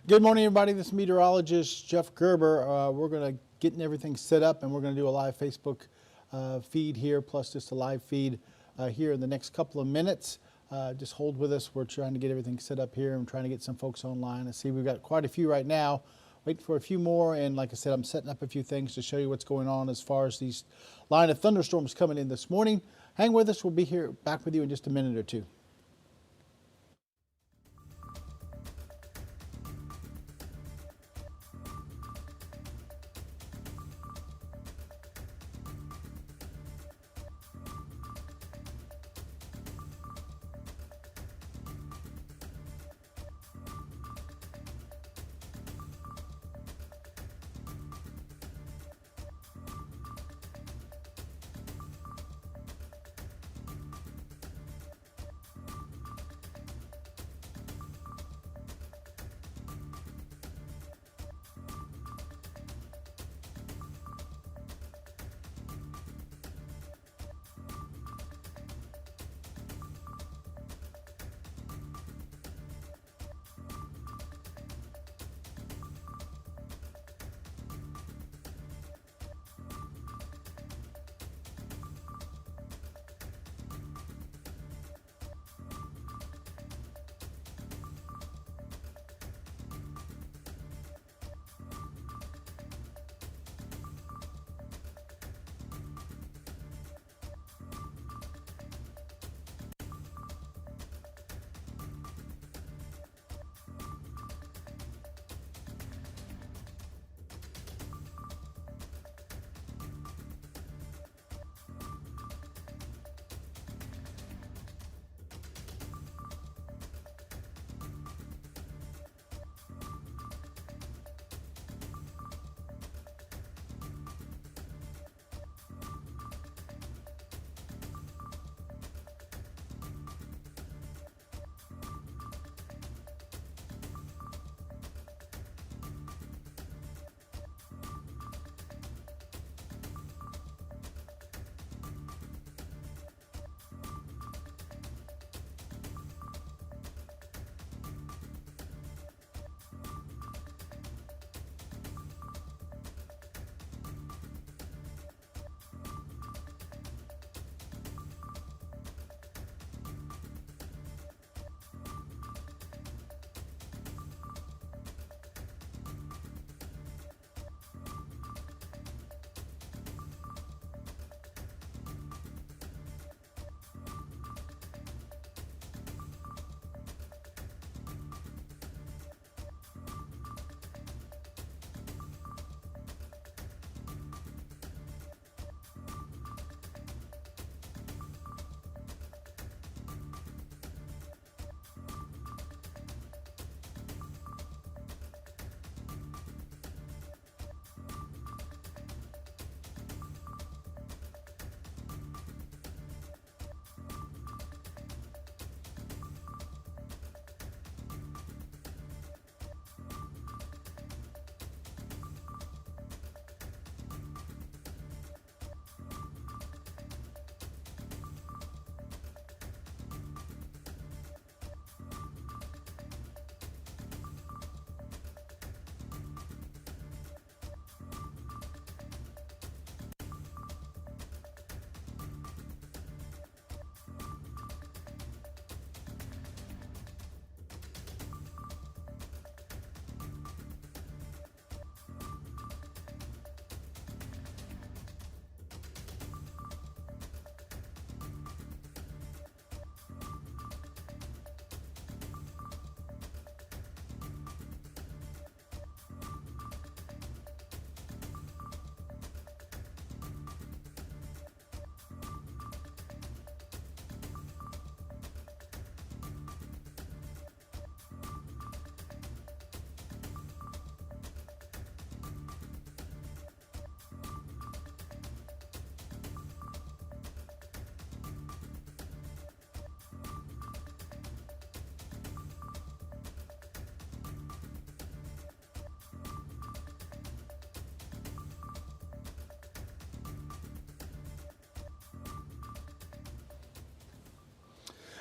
Good morning, everybody. This is meteorologist Jeff Gerber. We're going to get everything set up, and we're going to do a live Facebook feed here, plus just a live feed here in the next couple of minutes. Just hold with us. We're trying to get everything set up here and trying to get some folks online. I see we've got quite a few right now. Waiting for a few more, and like I said, I'm setting up a few things to show you what's going on as far as these line of thunderstorms coming in this morning. Hang with us. We'll be here back with you in just a minute or two.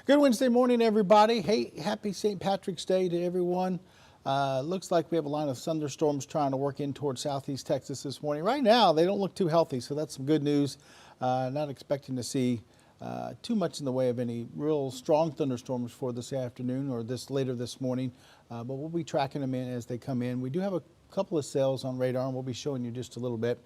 Good Wednesday morning, everybody. Hey, happy St. Patrick's Day to everyone. Looks like we have a line of thunderstorms trying to work in towards southeast Texas this morning. Right now, they don't look too healthy, so that's some good news. Not expecting to see too much in the way of any real strong thunderstorms for this afternoon or later this morning, but we'll be tracking them in as they come in. We do have a couple of cells on radar, and we'll be showing you just a little bit.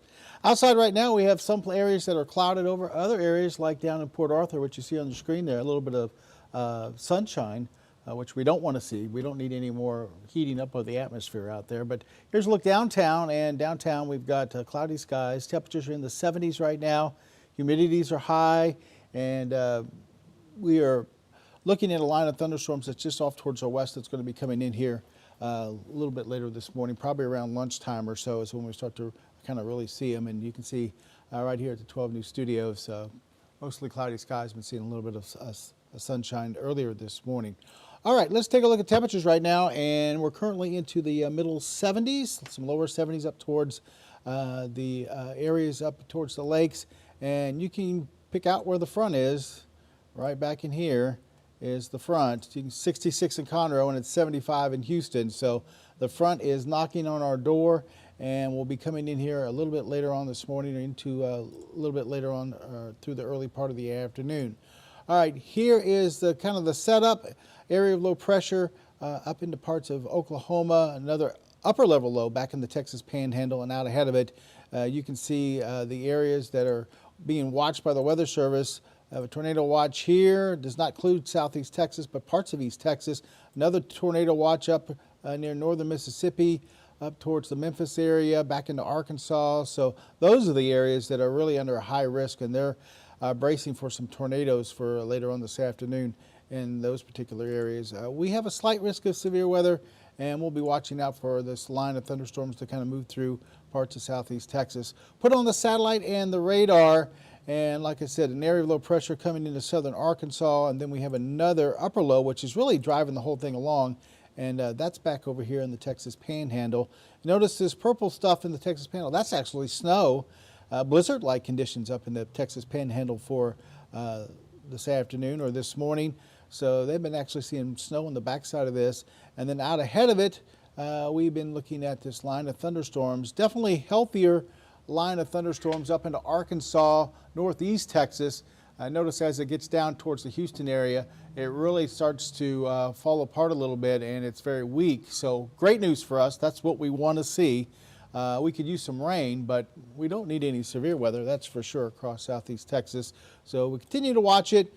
Outside right now, we have some areas that are clouded over. Other areas, like down in Port Arthur, which you see on the screen there, a little bit of sunshine, which we don't want to see. We don't need any more heating up of the atmosphere out there. But here's a look downtown, and downtown we've got cloudy skies. Temperatures are in the 70s right now. Humidities are high, and we are looking at a line of thunderstorms that's just off towards our west that's going to be coming in here a little bit later this morning, probably around lunchtime or so is when we start to kind of really see them. And you can see right here at the 12 News Studios, mostly cloudy skies. Been seeing a little bit of sunshine earlier this morning. All right, let's take a look at temperatures right now, and we're currently into the middle 70s, some lower 70s up towards the areas up towards the lakes, and you can pick out where the front is. Right back in here is the front. 66 in Conroe, and it's 75 in Houston. So the front is knocking on our door, and we'll be coming in here a little bit later on this morning, or into a little bit later on through the early part of the afternoon. All right, here is the kind of the setup. Area of low pressure up into parts of Oklahoma. Another upper level low back in the Texas Panhandle, and out ahead of it, you can see the areas that are being watched by the Weather Service. A tornado watch here, does not include southeast Texas, but parts of East Texas. Another tornado watch up near northern Mississippi, up towards the Memphis area, back into Arkansas. So those are the areas that are really under a high risk, and they're bracing for some tornadoes for later on this afternoon in those particular areas. We have a slight risk of severe weather, and we'll be watching out for this line of thunderstorms to kind of move through parts of southeast Texas. Put on the satellite and the radar, and like I said, an area of low pressure coming into southern Arkansas, and then we have another upper low, which is really driving the whole thing along, and that's back over here in the Texas Panhandle. Notice this purple stuff in the Texas Panhandle. That's actually snow, blizzard-like conditions up in the Texas Panhandle for this afternoon or this morning. So they've been actually seeing snow on the backside of this, and then out ahead of it, we've been looking at this line of thunderstorms. Definitely healthier line of thunderstorms up into Arkansas, northeast Texas. Notice as it gets down towards the Houston area, it really starts to fall apart a little bit, and it's very weak. So great news for us. That's what we want to see. We could use some rain, but we don't need any severe weather, that's for sure, across southeast Texas. So we continue to watch it.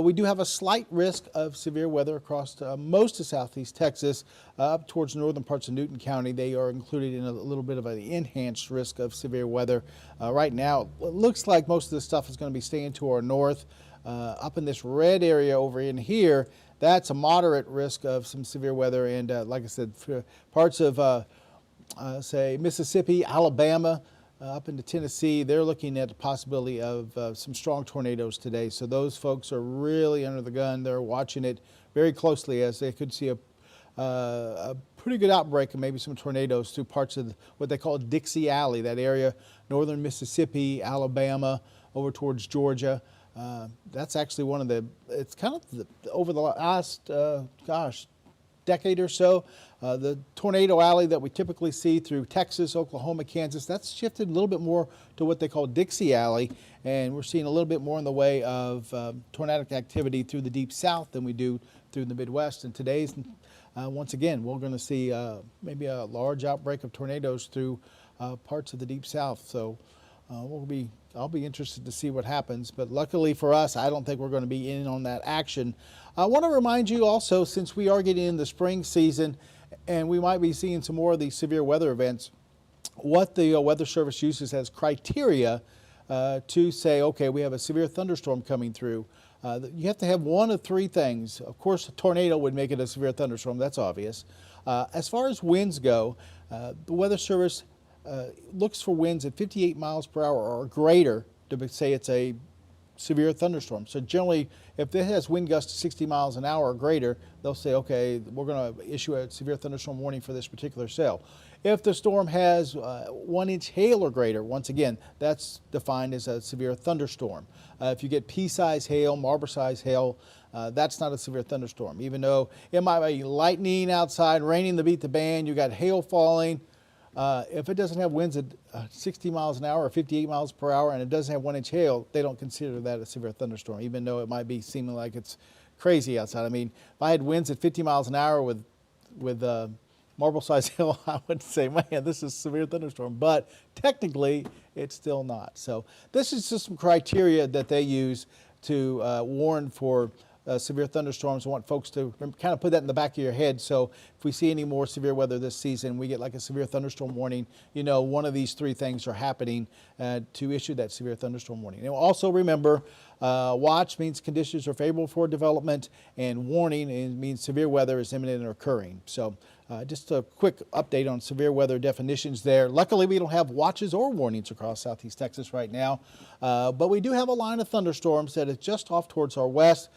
We do have a slight risk of severe weather across most of southeast Texas, up towards northern parts of Newton County. They are included in a little bit of an enhanced risk of severe weather. Right now, it looks like most of this stuff is going to be staying to our north. Up in this red area over in here, that's a moderate risk of some severe weather. And like I said, for parts of, say, Mississippi, Alabama, up into Tennessee, they're looking at the possibility of some strong tornadoes today. So those folks are really under the gun. They're watching it very closely, as they could see a pretty good outbreak of maybe some tornadoes through parts of what they call Dixie Alley, that area, northern Mississippi, Alabama, over towards Georgia. That's actually one of the, it's kind of over the last, decade or so, the tornado alley that we typically see through Texas, Oklahoma, Kansas, that's shifted a little bit more to what they call Dixie Alley, and we're seeing a little bit more in the way of tornadic activity through the deep south than we do through the Midwest. And today's, once again, we're going to see maybe a large outbreak of tornadoes through parts of the deep south. So I'll be interested to see what happens, but luckily for us, I don't think we're going to be in on that action. I want to remind you also, since we are getting in the spring season and we might be seeing some more of these severe weather events, what the Weather Service uses as criteria to say, okay, we have a severe thunderstorm coming through. You have to have one of three things. Of course, a tornado would make it a severe thunderstorm, that's obvious. As far as winds go, the Weather Service looks for winds at 58 miles per hour or greater to say it's a severe thunderstorm. So generally, if it has wind gusts to 60 miles an hour or greater, they'll say, okay, we're going to issue a severe thunderstorm warning for this particular cell. If the storm has 1 inch hail or greater, once again, that's defined as a severe thunderstorm. If you get pea-sized hail, marble-sized hail, that's not a severe thunderstorm. Even though it might be lightning outside, raining to beat the band, you got hail falling. If it doesn't have winds at 60 miles an hour or 58 miles per hour and it doesn't have 1 inch hail, they don't consider that a severe thunderstorm, even though it might be seeming like it's crazy outside. I mean, if I had winds at 50 miles an hour with marble-sized hail, I would say, man, this is a severe thunderstorm. But technically, it's still not. So this is just some criteria that they use to warn for severe thunderstorms. I want folks to kind of put that in the back of your head. So if we see any more severe weather this season, we get like a severe thunderstorm warning, you know, one of these three things are happening to issue that severe thunderstorm warning. And also remember, watch means conditions are favorable for development, and warning means severe weather is imminent and occurring. So just a quick update on severe weather definitions there. Luckily, we don't have watches or warnings across southeast Texas right now, but we do have a line of thunderstorms that is just off towards our west,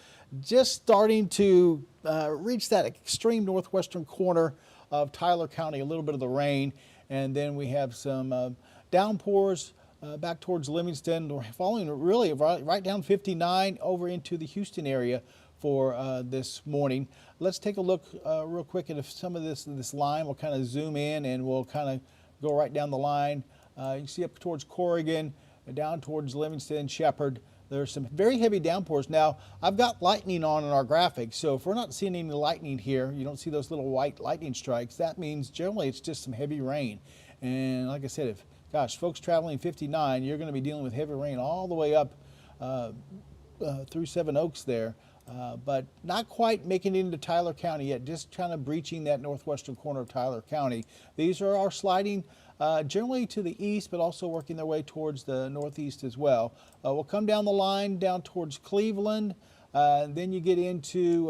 just starting to reach that extreme northwestern corner of Tyler County, a little bit of the rain, and then we have some downpours back towards Livingston. We're following really right down 59 over into the Houston area for this morning. Let's take a look real quick at some of this line. We'll kind of zoom in and we'll kind of go right down the line. You can see up towards Corrigan, down towards Livingston, Shepherd. There's some very heavy downpours. Now, I've got lightning on in our graphics, so if we're not seeing any lightning here, you don't see those little white lightning strikes, that means generally it's just some heavy rain. And like I said, if, gosh, folks traveling 59, you're going to be dealing with heavy rain all the way up through Seven Oaks there. But not quite making it into Tyler County yet, just kind of breaching that northwestern corner of Tyler County. These are our sliding generally to the east, but also working their way towards the northeast as well. We'll come down the line down towards Cleveland, and then you get into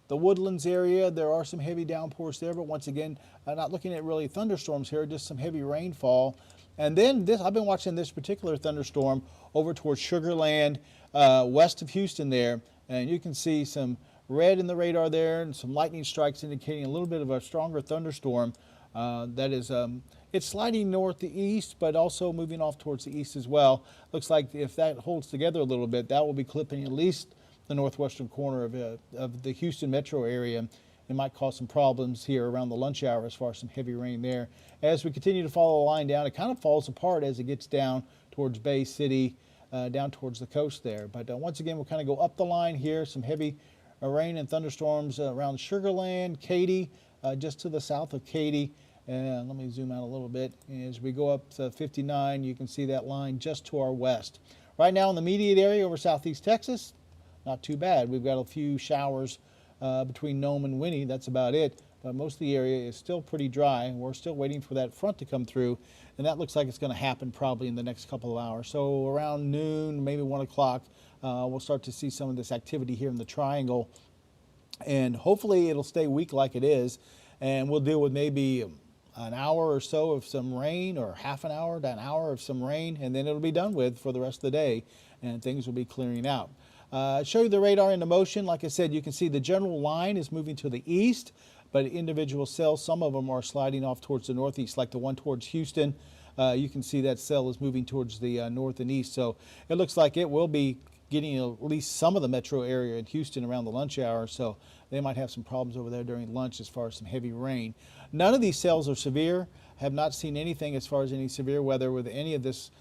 the Woodlands area. There are some heavy downpours there, but once again, not looking at really thunderstorms here, just some heavy rainfall. And then I've been watching this particular thunderstorm over towards Sugar Land, west of Houston there. And you can see some red in the radar there and some lightning strikes indicating a little bit of a stronger thunderstorm. That is, it's sliding northeast, but also moving off towards the east as well. Looks like if that holds together a little bit, that will be clipping at least the northwestern corner of the Houston metro area. It might cause some problems here around the lunch hour as far as some heavy rain there. As we continue to follow the line down, it kind of falls apart as it gets down towards Bay City, down towards the coast there. But once again, we'll kind of go up the line here. Some heavy rain and thunderstorms around Sugar Land, Katy, just to the south of Katy. And let me zoom out a little bit. As we go up to 59, you can see that line just to our west. Right now in the immediate area over southeast Texas, not too bad. We've got a few showers between Nome and Winnie. That's about it. But most of the area is still pretty dry. We're still waiting for that front to come through, and that looks like it's going to happen probably in the next couple of hours. So around noon, maybe 1 o'clock, we'll start to see some of this activity here in the triangle, and hopefully it'll stay weak like it is, and we'll deal with maybe an hour or so of some rain, or half an hour to an hour of some rain, and then it'll be done with for the rest of the day, and things will be clearing out. Show you the radar into motion. Like I said, you can see the general line is moving to the east, but individual cells, some of them are sliding off towards the northeast, like the one towards Houston. You can see that cell is moving towards the north and east. So it looks like it will be getting at least some of the metro area in Houston around the lunch hour. So they might have some problems over there during lunch as far as some heavy rain. None of these cells are severe. Have not seen anything as far as any severe weather with any of this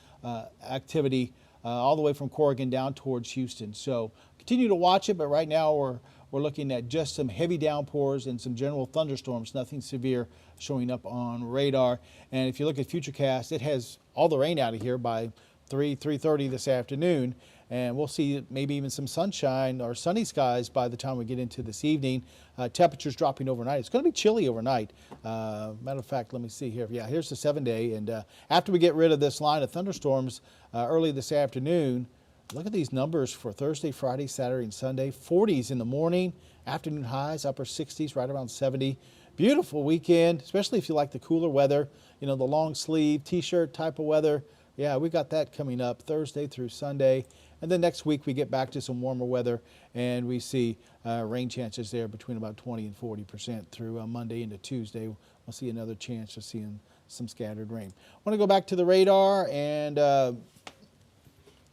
activity all the way from Corrigan down towards Houston. So continue to watch it, but right now we're looking at just some heavy downpours and some general thunderstorms, nothing severe showing up on radar. And if you look at Futurecast, it has all the rain out of here by 3:30 this afternoon. And we'll see maybe even some sunshine or sunny skies by the time we get into this evening. Temperatures dropping overnight. It's going to be chilly overnight. Matter of fact, let me see here. Yeah, here's the 7-day. And after we get rid of this line of thunderstorms early this afternoon, look at these numbers for Thursday, Friday, Saturday, and Sunday. 40s in the morning, afternoon highs, upper 60s, right around 70. Beautiful weekend, especially if you like the cooler weather, you know, the long sleeve, t-shirt type of weather. Yeah, we got that coming up Thursday through Sunday. And then next week we get back to some warmer weather, and we see rain chances there between about 20 and 40% through Monday into Tuesday. We'll see another chance of seeing some scattered rain. I want to go back to the radar, and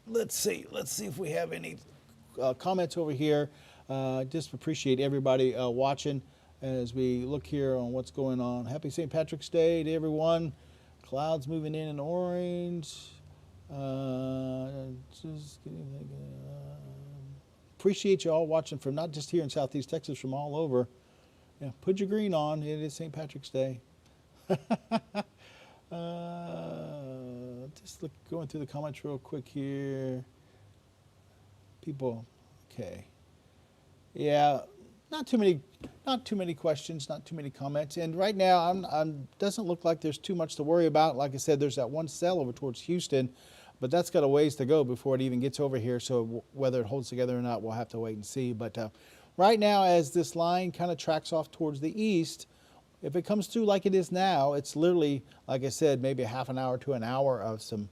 let's see if we have any comments over here. Just appreciate everybody watching as we look here on what's going on. Happy St. Patrick's Day to everyone. Clouds moving in orange. Appreciate you all watching from not just here in Southeast Texas, from all over. Yeah, put your green on. It is St. Patrick's Day. Just going through the comments real quick here. People, okay. Yeah, not too many questions, not too many comments. And right now, doesn't look like there's too much to worry about. Like I said, there's that one cell over towards Houston, but that's got a ways to go before it even gets over here. So whether it holds together or not, we'll have to wait and see. But right now, as this line kind of tracks off towards the east, if it comes through like it is now, it's literally, like I said, maybe a half an hour to an hour of some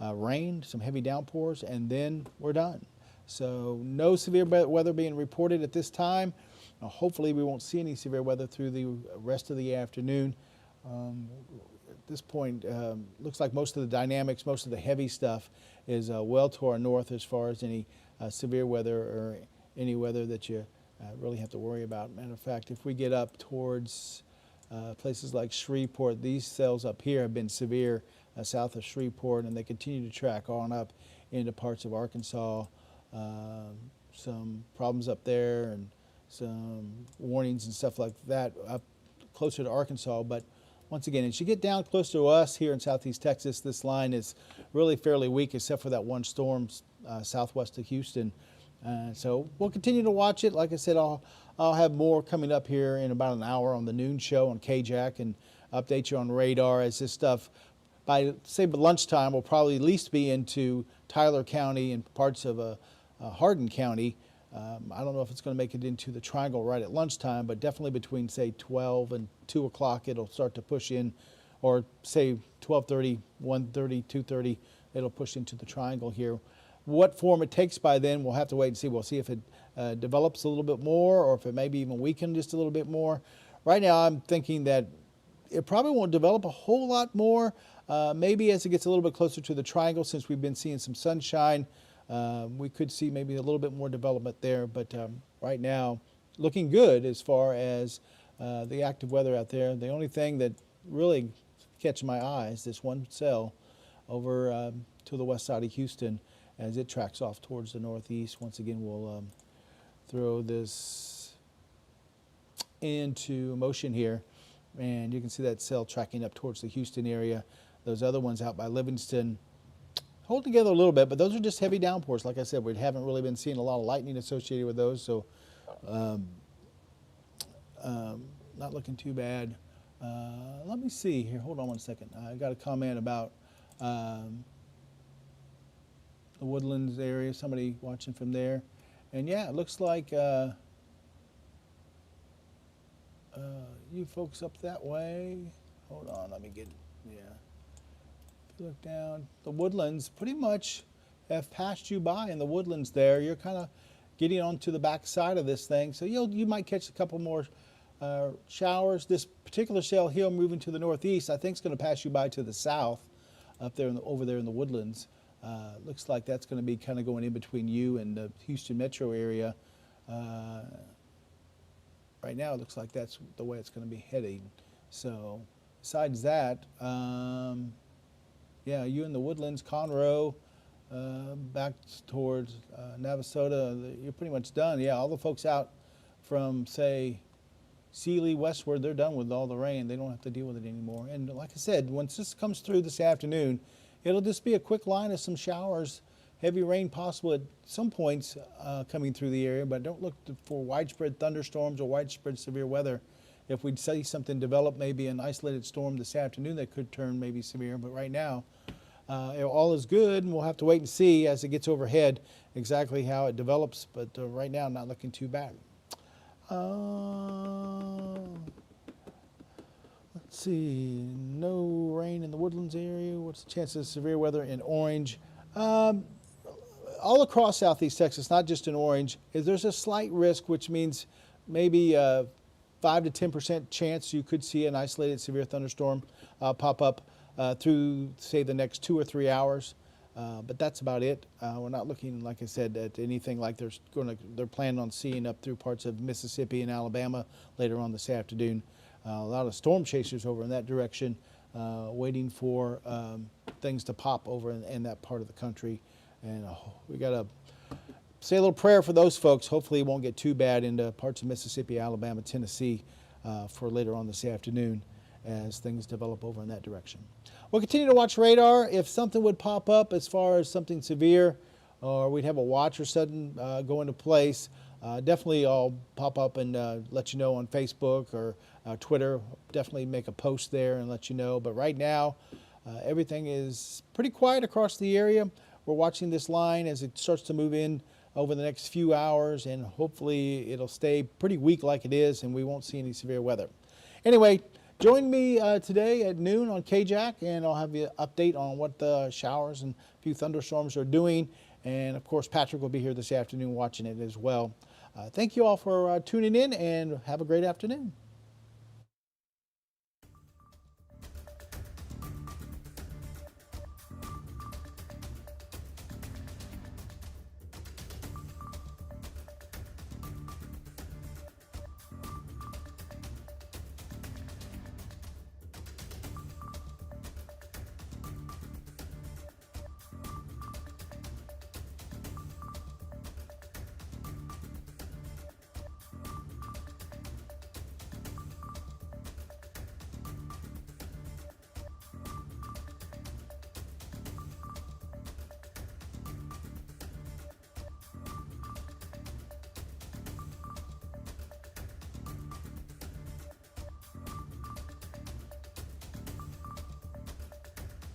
rain, some heavy downpours, and then we're done. So no severe weather being reported at this time. Hopefully we won't see any severe weather through the rest of the afternoon. At this point, looks like most of the dynamics, most of the heavy stuff is well to our north as far as any severe weather or any weather that you really have to worry about. Matter of fact, if we get up towards places like Shreveport, these cells up here have been severe south of Shreveport, and they continue to track on up into parts of Arkansas. Some problems up there and some warnings and stuff like that up closer to Arkansas. But once again, as you get down close to us here in Southeast Texas, this line is really fairly weak except for that one storm southwest of Houston. So we'll continue to watch it. Like I said, I'll have more coming up here in about an hour on the noon show on KJAC and update you on radar as this stuff, by say lunchtime, will probably at least be into Tyler County and parts of Hardin County. I don't know if it's going to make it into the triangle right at lunchtime, but definitely between, say, 12 and 2 o'clock, it'll start to push in, or say 12:30, 1:30, 2:30, it'll push into the triangle here. What form it takes by then, we'll have to wait and see. We'll see if it develops a little bit more, or if it maybe even weaken just a little bit more. Right now, I'm thinking that it probably won't develop a whole lot more. Maybe as it gets a little bit closer to the triangle, since we've been seeing some sunshine, we could see maybe a little bit more development there. But right now, looking good as far as the active weather out there. The only thing that really catches my eye is this one cell over to the west side of Houston as it tracks off towards the northeast. Once again, we'll throw this into motion here, and you can see that cell tracking up towards the Houston area. Those other ones out by Livingston hold together a little bit, but those are just heavy downpours. Like I said, we haven't really been seeing a lot of lightning associated with those, so not looking too bad. Let me see here. Hold on one second. I got a comment about the Woodlands area, somebody watching from there. And yeah, it looks like you folks up that way. Hold on, let me get, yeah. If you look down, the Woodlands pretty much have passed you by in the Woodlands there. You're kind of getting onto the back side of this thing. So you might catch a couple more showers. This particular cell here moving to the northeast, I think is going to pass you by to the south up there, over there in the Woodlands. Looks like that's going to be kind of going in between you and the Houston metro area. Right now, it looks like that's the way it's going to be heading. So, besides that, yeah, you in the Woodlands, Conroe, back towards Navasota, you're pretty much done. Yeah, all the folks out from, say, Sealy westward, they're done with all the rain. They don't have to deal with it anymore. And like I said, once this comes through this afternoon, it'll just be a quick line of some showers, heavy rain possible at some points coming through the area, but don't look for widespread thunderstorms or widespread severe weather. If we'd see something develop, maybe an isolated storm this afternoon that could turn maybe severe, but right now, all is good, and we'll have to wait and see as it gets overhead exactly how it develops, but right now, not looking too bad. Let's Let's see, no rain in the Woodlands area. What's the chances of severe weather in orange? All across southeast Texas, not just in orange, there's a slight risk, which means maybe 5 to 10% chance you could see an isolated severe thunderstorm pop up through, say, the next 2 or 3 hours. But that's about it. We're not looking, like I said, at anything like they're planning on seeing up through parts of Mississippi and Alabama later on this afternoon. A lot of storm chasers over in that direction, waiting for things to pop over in that part of the country. And we got to say a little prayer for those folks. Hopefully it won't get too bad into parts of Mississippi, Alabama, Tennessee for later on this afternoon as things develop over in that direction. We'll continue to watch radar. If something would pop up as far as something severe, or we'd have a watch or something go into place, definitely I'll pop up and let you know on Facebook or Twitter. Definitely make a post there and let you know. But right now, everything is pretty quiet across the area. We're watching this line as it starts to move in over the next few hours, and hopefully it'll stay pretty weak like it is, and we won't see any severe weather. Anyway, join me today at noon on KJAC, and I'll have you an update on what the showers and a few thunderstorms are doing. And of course, Patrick will be here this afternoon watching it as well. Thank you all for tuning in, and have a great afternoon.